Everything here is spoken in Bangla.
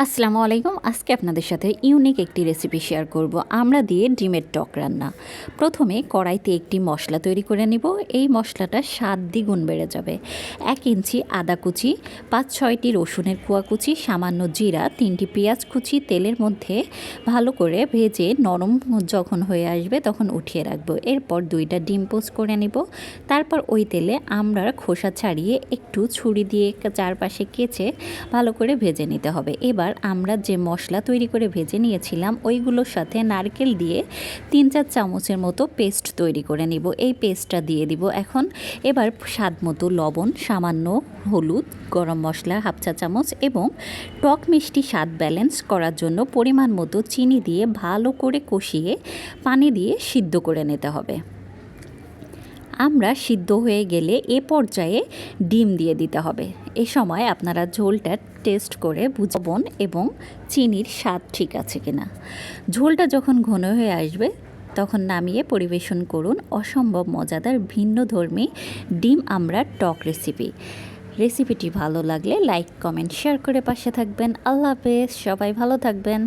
আসসালামু আলাইকুম। আজকে আপনাদের সাথে ইউনিক একটি রেসিপি শেয়ার করব। আমরা দিয়ে ডিমের টক রান্না। প্রথমে কড়াইতে একটি মশলা তৈরি করে নিব। এই মশলাটা স্বাদ দ্বিগুণ বেড়ে যাবে। 1 ইঞ্চি আদা কুচি, 5-6টি রসুনের কোয়া কুচি, সামান্য জিরা, 3টি পেঁয়াজ কুচি তেলের মধ্যে ভালো করে ভেজে নরম যখন হয়ে আসবে তখন উঠিয়ে রাখবো। এরপর 2টা ডিম পোচ করে নিব। তারপর ওই তেলে আমরা খোসা ছাড়িয়ে একটু ছুরি দিয়ে চারপাশে কেচে ভালো করে ভেজে নিতে হবে। এবার আমরা যে মশলা তৈরি করে ভেজে নিয়েছিলাম ওইগুলোর সাথে নারকেল দিয়ে 3-4 চামচের মতো পেস্ট তৈরি করে নিব। এই পেস্টটা দিয়ে দিব এখন। এবার স্বাদ মতো লবণ, সামান্য হলুদ, গরম মশলা 1/2 চা চামচ এবং টক মিষ্টি স্বাদ ব্যালেন্স করার জন্য পরিমাণ মতো চিনি দিয়ে ভালো করে কষিয়ে পানি দিয়ে সিদ্ধ করে নিতে হবে। আমরা সিদ্ধ হয়ে গেলে এ পর্যায়ে ডিম দিয়ে দিতে হবে। এ সময় আপনারা ঝোলটা টেস্ট করে বুঝবেন এবং চিনির স্বাদ ঠিক আছে কিনা। ঝোলটা যখন ঘন হয়ে আসবে তখন নামিয়ে পরিবেশন করুন অসম্ভব মজাদার ভিন্নধর্মী ডিম আমরা টক রেসিপিটি ভালো লাগলে লাইক, কমেন্ট, শেয়ার করে পাশে থাকবেন। আল্লাহ হাফেজ, সবাই ভালো থাকবেন।